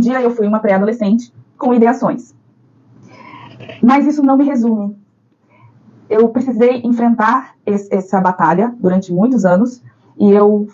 dia eu fui uma pré-adolescente com ideações. Mas isso não me resume. Eu precisei enfrentar essa batalha durante muitos anos e eu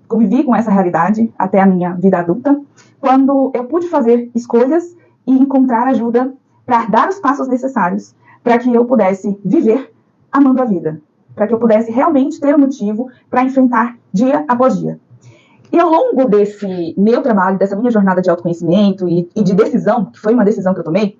convivi com essa realidade até a minha vida adulta, quando eu pude fazer escolhas e encontrar ajuda para dar os passos necessários para que eu pudesse viver amando a vida, para que eu pudesse realmente ter um motivo para enfrentar dia após dia. E ao longo desse meu trabalho, dessa minha jornada de autoconhecimento e de decisão, que foi uma decisão que eu tomei,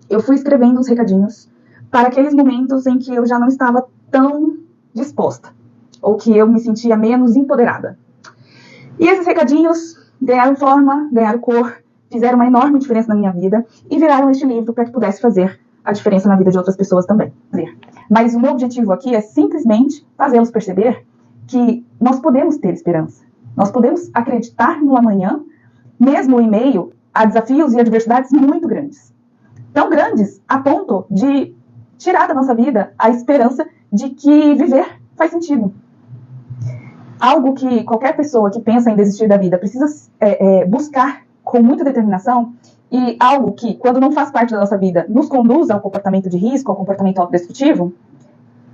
eu fui escrevendo uns recadinhos para aqueles momentos em que eu já não estava tão disposta, ou que eu me sentia menos empoderada. E esses recadinhos ganharam forma, ganharam cor, fizeram uma enorme diferença na minha vida e viraram este livro para que pudesse fazer a diferença na vida de outras pessoas também. Mas o meu objetivo aqui é simplesmente fazê-los perceber que nós podemos ter esperança. Nós podemos acreditar no amanhã, mesmo em meio a desafios e adversidades muito grandes. Tão grandes a ponto de tirar da nossa vida a esperança de que viver faz sentido. Algo que qualquer pessoa que pensa em desistir da vida precisa buscar com muita determinação, e algo que, quando não faz parte da nossa vida, nos conduz ao comportamento de risco, ao comportamento autodestrutivo,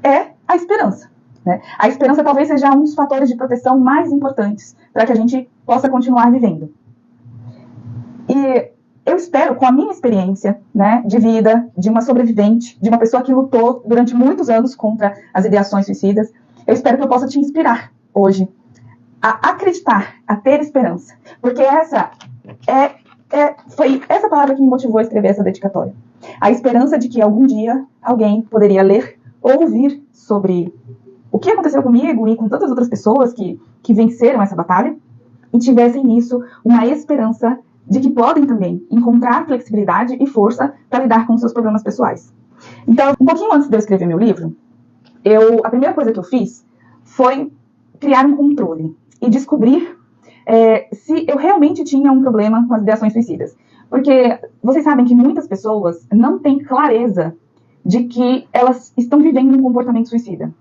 é a esperança. Né? A esperança talvez seja um dos fatores de proteção mais importantes para que a gente possa continuar vivendo. E eu espero, com a minha experiência, né, de vida, de uma sobrevivente, de uma pessoa que lutou durante muitos anos contra as ideações suicidas, eu espero que eu possa te inspirar hoje a acreditar, a ter esperança. Porque essa foi essa palavra que me motivou a escrever essa dedicatória. A esperança de que algum dia alguém poderia ler ou ouvir sobre o que aconteceu comigo e com tantas outras pessoas que venceram essa batalha e tivessem nisso uma esperança de que podem também encontrar flexibilidade e força para lidar com seus problemas pessoais. Então, um pouquinho antes de eu escrever meu livro, a primeira coisa que eu fiz foi criar um controle e descobrir se eu realmente tinha um problema com as ideações suicidas. Porque vocês sabem que muitas pessoas não têm clareza de que elas estão vivendo um comportamento suicida.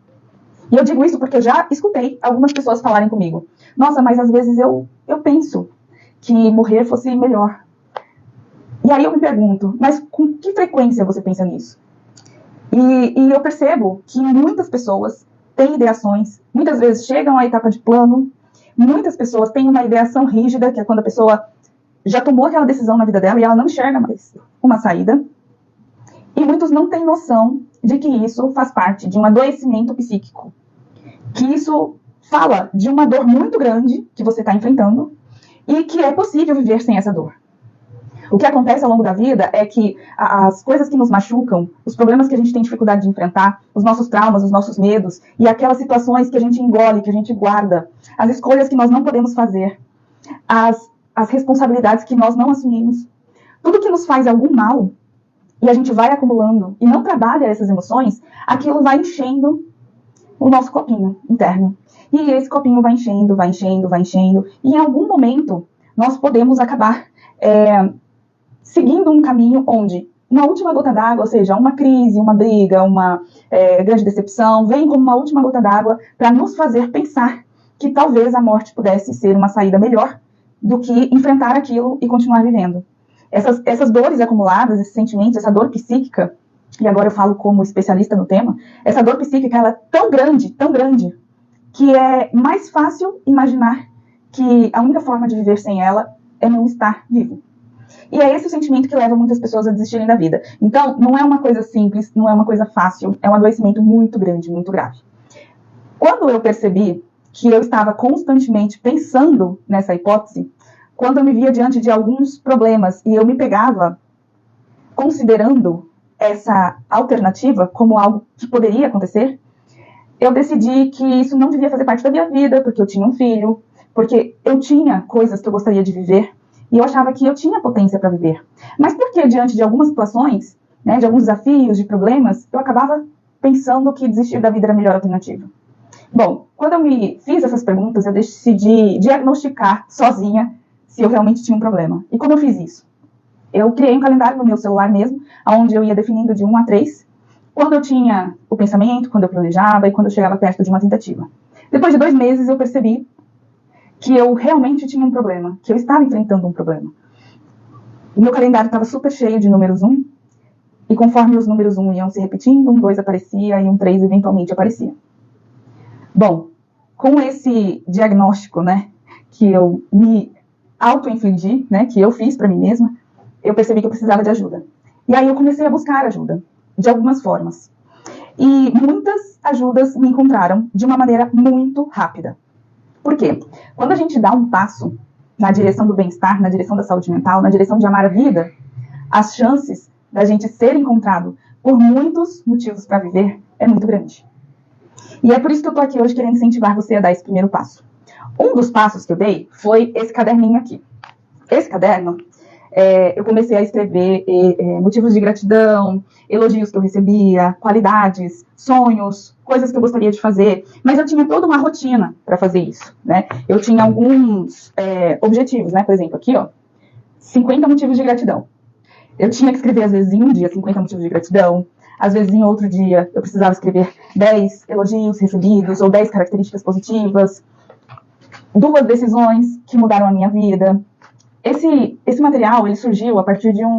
E eu digo isso porque eu já escutei algumas pessoas falarem comigo: nossa, mas às vezes eu penso que morrer fosse melhor. E aí eu me pergunto, mas com que frequência você pensa nisso? E eu percebo que muitas pessoas têm ideações, muitas vezes chegam à etapa de plano, muitas pessoas têm uma ideação rígida, que é quando a pessoa já tomou aquela decisão na vida dela e ela não enxerga mais uma saída. E muitos não têm noção de que isso faz parte de um adoecimento psíquico. Que isso fala de uma dor muito grande que você está enfrentando e que é possível viver sem essa dor. O que acontece ao longo da vida é que as coisas que nos machucam, os problemas que a gente tem dificuldade de enfrentar, os nossos traumas, os nossos medos e aquelas situações que a gente engole, que a gente guarda, as escolhas que nós não podemos fazer, as responsabilidades que nós não assumimos, tudo que nos faz algum mal e a gente vai acumulando e não trabalha essas emoções, aquilo vai enchendo o nosso copinho interno. E esse copinho vai enchendo, vai enchendo, vai enchendo. E em algum momento nós podemos acabar seguindo um caminho onde, na última gota d'água, ou seja, uma crise, uma briga, uma grande decepção, vem como uma última gota d'água para nos fazer pensar que talvez a morte pudesse ser uma saída melhor do que enfrentar aquilo e continuar vivendo. Essas dores acumuladas, esses sentimentos, essa dor psíquica, e agora eu falo como especialista no tema, essa dor psíquica ela é tão grande, que é mais fácil imaginar que a única forma de viver sem ela é não estar vivo. E é esse o sentimento que leva muitas pessoas a desistirem da vida. Então, não é uma coisa simples, não é uma coisa fácil, é um adoecimento muito grande, muito grave. Quando eu percebi que eu estava constantemente pensando nessa hipótese, quando eu me via diante de alguns problemas e eu me pegava considerando essa alternativa como algo que poderia acontecer, eu decidi que isso não devia fazer parte da minha vida, porque eu tinha um filho, porque eu tinha coisas que eu gostaria de viver, e eu achava que eu tinha potência para viver. Mas porque diante de algumas situações, né, de alguns desafios, de problemas, eu acabava pensando que desistir da vida era a melhor alternativa. Bom, quando eu me fiz essas perguntas, eu decidi diagnosticar sozinha se eu realmente tinha um problema. E como eu fiz isso? Eu criei um calendário no meu celular mesmo, onde eu ia definindo de 1 a 3, quando eu tinha o pensamento, quando eu planejava e quando eu chegava perto de uma tentativa. Depois de 2 meses eu percebi que eu realmente tinha um problema, que eu estava enfrentando um problema. O meu calendário estava super cheio de números 1, e conforme os números 1 iam se repetindo, um 2 aparecia e um 3 eventualmente aparecia. Bom, com esse diagnóstico, né, que eu me auto-infligi, né, que eu fiz para mim mesma, eu percebi que eu precisava de ajuda. E aí eu comecei a buscar ajuda, de algumas formas. E muitas ajudas me encontraram de uma maneira muito rápida. Por quê? Quando a gente dá um passo na direção do bem-estar, na direção da saúde mental, na direção de amar a vida, as chances da gente ser encontrado por muitos motivos para viver é muito grande. E é por isso que eu estou aqui hoje querendo incentivar você a dar esse primeiro passo. Um dos passos que eu dei foi esse caderninho aqui. Esse caderno, eu comecei a escrever motivos de gratidão, elogios que eu recebia, qualidades, sonhos, coisas que eu gostaria de fazer. Mas eu tinha toda uma rotina para fazer isso, né? Eu tinha alguns objetivos, né? Por exemplo, aqui, ó, 50 motivos de gratidão. Eu tinha que escrever, às vezes, em um dia, 50 motivos de gratidão. Às vezes, em outro dia, eu precisava escrever 10 elogios recebidos ou 10 características positivas. 2 decisões que mudaram a minha vida. Esse material, ele surgiu a partir de eu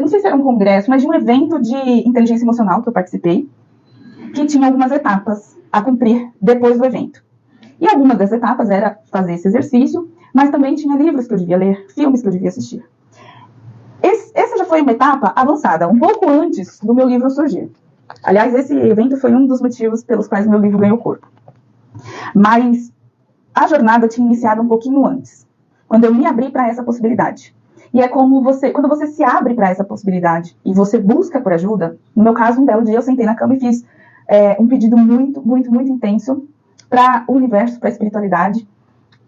não sei se era um congresso, mas de um evento de inteligência emocional que eu participei, que tinha algumas etapas a cumprir depois do evento. E algumas das etapas era fazer esse exercício, mas também tinha livros que eu devia ler, filmes que eu devia assistir. Essa já foi uma etapa avançada, um pouco antes do meu livro surgir. Aliás, esse evento foi um dos motivos pelos quais meu livro ganhou corpo. Mas a jornada tinha iniciado um pouquinho antes, quando eu me abri para essa possibilidade. E é como quando você se abre para essa possibilidade e você busca por ajuda. No meu caso, um belo dia eu sentei na cama e fiz um pedido muito, muito, muito intenso para o universo, para a espiritualidade,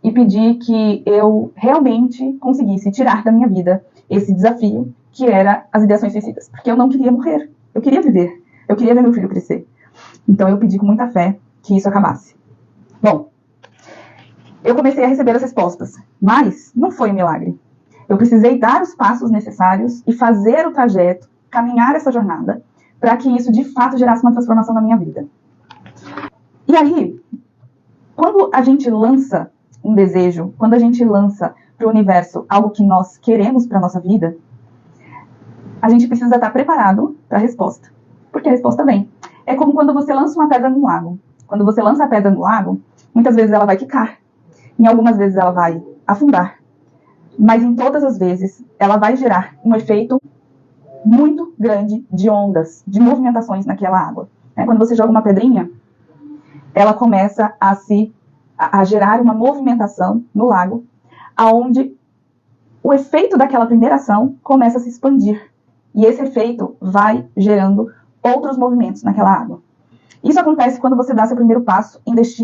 e pedi que eu realmente conseguisse tirar da minha vida esse desafio, que era as ideações suicidas. Porque eu não queria morrer, eu queria viver, eu queria ver meu filho crescer. Então eu pedi com muita fé que isso acabasse. Bom, eu comecei a receber as respostas, mas não foi um milagre. Eu precisei dar os passos necessários e fazer o trajeto, caminhar essa jornada, para que isso de fato gerasse uma transformação na minha vida. E aí, quando a gente lança um desejo, quando a gente lança para o universo algo que nós queremos para a nossa vida, a gente precisa estar preparado para a resposta, porque a resposta vem. É como quando você lança uma pedra no lago. Quando você lança a pedra no lago, muitas vezes ela vai quicar, em algumas vezes ela vai afundar, mas em todas as vezes ela vai gerar um efeito muito grande de ondas, de movimentações naquela água. Quando você joga uma pedrinha, ela começa a gerar uma movimentação no lago, aonde o efeito daquela primeira ação começa a se expandir. E esse efeito vai gerando outros movimentos naquela água. Isso acontece quando você dá seu primeiro passo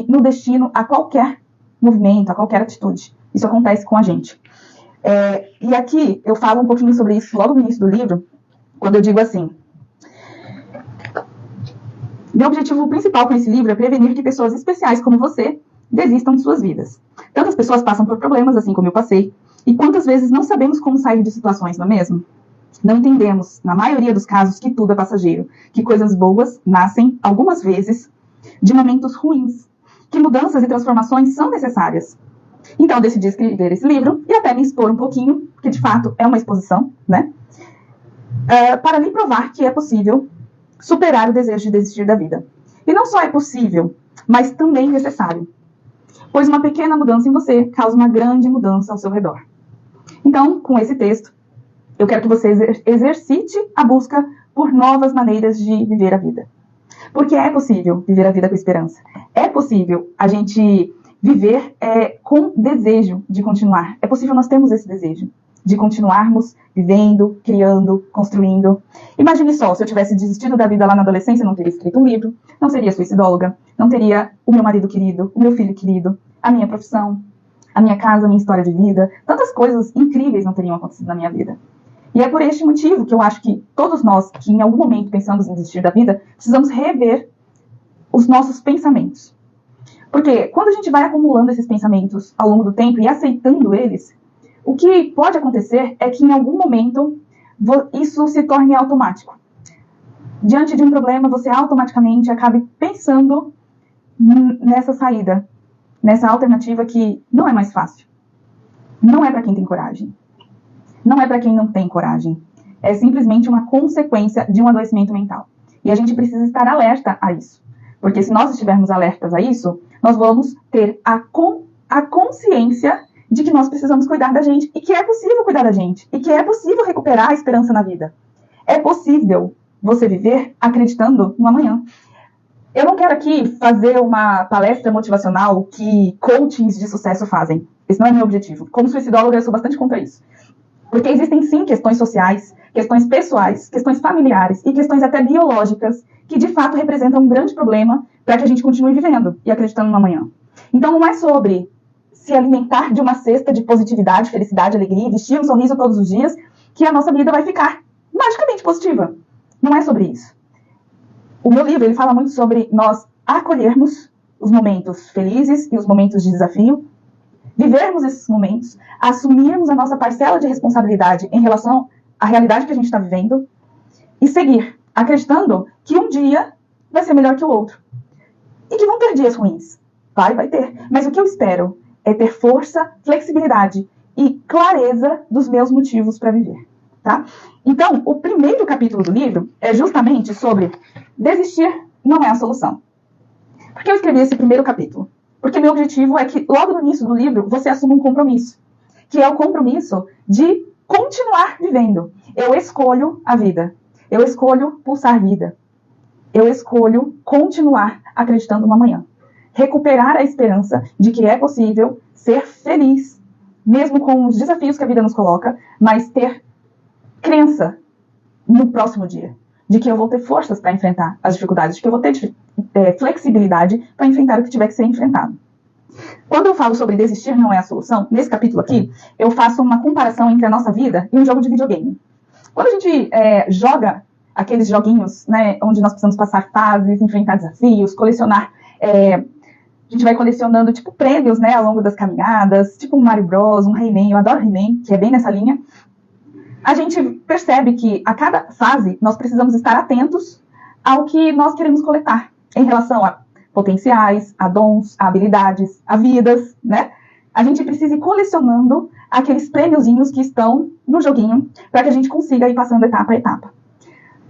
no destino a qualquer movimento, a qualquer atitude. Isso acontece com a gente. E aqui eu falo um pouquinho sobre isso logo no início do livro, quando eu digo assim: meu objetivo principal com esse livro é prevenir que pessoas especiais como você desistam de suas vidas. Tantas pessoas passam por problemas assim como eu passei, e quantas vezes não sabemos como sair de situações, não é mesmo? Não entendemos, na maioria dos casos, que tudo é passageiro, que coisas boas nascem, algumas vezes, de momentos ruins, que mudanças e transformações são necessárias. Então eu decidi escrever esse livro e até me expor um pouquinho, que de fato é uma exposição, né? Para lhe provar que é possível superar o desejo de desistir da vida. E não só é possível, mas também necessário. Pois uma pequena mudança em você causa uma grande mudança ao seu redor. Então, com esse texto, eu quero que você exercite a busca por novas maneiras de viver a vida. Porque é possível viver a vida com esperança. É possível a gente viver com desejo de continuar. É possível nós termos esse desejo de continuarmos vivendo, criando, construindo. Imagine só, se eu tivesse desistido da vida lá na adolescência, eu não teria escrito um livro, não seria suicidóloga, não teria o meu marido querido, o meu filho querido, a minha profissão, a minha casa, a minha história de vida. Tantas coisas incríveis não teriam acontecido na minha vida. E é por este motivo que eu acho que todos nós, que em algum momento pensamos em desistir da vida, precisamos rever os nossos pensamentos. Porque quando a gente vai acumulando esses pensamentos ao longo do tempo e aceitando eles, o que pode acontecer é que em algum momento isso se torne automático. Diante de um problema, você automaticamente acabe pensando nessa saída. nessa alternativa que não é mais fácil. Não é para quem tem coragem. Não é para quem não tem coragem. É simplesmente uma consequência de um adoecimento mental. E a gente precisa estar alerta a isso. Porque se nós estivermos alertas a isso, nós vamos ter a consciência de que nós precisamos cuidar da gente e que é possível cuidar da gente e que é possível recuperar a esperança na vida. É possível você viver acreditando no amanhã. Eu não quero aqui fazer uma palestra motivacional que coachings de sucesso fazem. Esse não é meu objetivo. Como suicidóloga, eu sou bastante contra isso. Porque existem sim questões sociais, questões pessoais, questões familiares e questões até biológicas que de fato representam um grande problema para que a gente continue vivendo e acreditando no amanhã. Então não é sobre se alimentar de uma cesta de positividade, felicidade, alegria, vestir um sorriso todos os dias que a nossa vida vai ficar magicamente positiva. Não é sobre isso. O meu livro ele fala muito sobre nós acolhermos os momentos felizes e os momentos de desafio, vivermos esses momentos, assumirmos a nossa parcela de responsabilidade em relação à realidade que a gente está vivendo e seguir, acreditando que um dia vai ser melhor que o outro. E que vão ter dias ruins. Vai ter. Mas o que eu espero é ter força, flexibilidade e clareza dos meus motivos para viver. Tá? Então, o primeiro capítulo do livro é justamente sobre desistir não é a solução. Por que eu escrevi esse primeiro capítulo? Porque meu objetivo é que, logo no início do livro, você assuma um compromisso, que é o compromisso de continuar vivendo. Eu escolho a vida. Eu escolho pulsar vida. Eu escolho continuar acreditando no amanhã. Recuperar a esperança de que é possível ser feliz, mesmo com os desafios que a vida nos coloca, mas ter crença no próximo dia, de que eu vou ter forças para enfrentar as dificuldades, de que eu vou ter flexibilidade para enfrentar o que tiver que ser enfrentado. Quando eu falo sobre desistir não é a solução, nesse capítulo aqui, eu faço uma comparação entre a nossa vida e um jogo de videogame. Quando a gente joga aqueles joguinhos, né, onde nós precisamos passar fases, enfrentar desafios, colecionar... a gente vai colecionando, tipo, prêmios, né, ao longo das caminhadas, tipo um Mario Bros, um Rayman, eu adoro Rayman, que é bem nessa linha. A gente percebe que a cada fase nós precisamos estar atentos ao que nós queremos coletar em relação a potenciais, a dons, a habilidades, a vidas, né? A gente precisa ir colecionando aqueles prêmiozinhos que estão no joguinho para que a gente consiga ir passando etapa a etapa.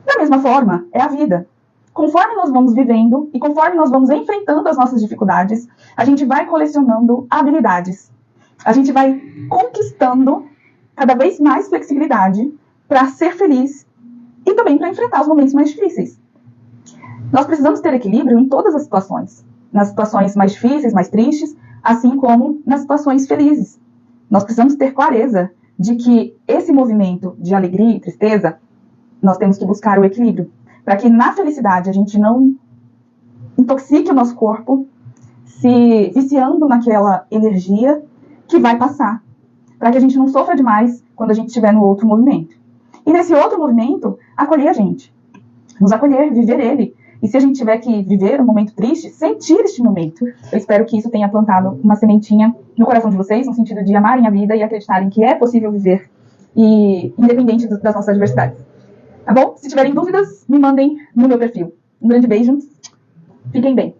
Da mesma forma, é a vida. Conforme nós vamos vivendo e conforme nós vamos enfrentando as nossas dificuldades, a gente vai colecionando habilidades. A gente vai conquistando cada vez mais flexibilidade para ser feliz e também para enfrentar os momentos mais difíceis. Nós precisamos ter equilíbrio em todas as situações. Nas situações mais difíceis, mais tristes, assim como nas situações felizes. Nós precisamos ter clareza de que esse movimento de alegria e tristeza, nós temos que buscar o equilíbrio. Para que na felicidade a gente não intoxique o nosso corpo, se viciando naquela energia que vai passar. Para que a gente não sofra demais quando a gente estiver no outro movimento. E nesse outro movimento, acolher a gente. Nos acolher, viver ele. E se a gente tiver que viver um momento triste, sentir este momento. Eu espero que isso tenha plantado uma sementinha no coração de vocês, no sentido de amarem a vida e acreditarem que é possível viver, e independente das nossas adversidades. Tá bom? Se tiverem dúvidas, me mandem no meu perfil. Um grande beijo. Fiquem bem.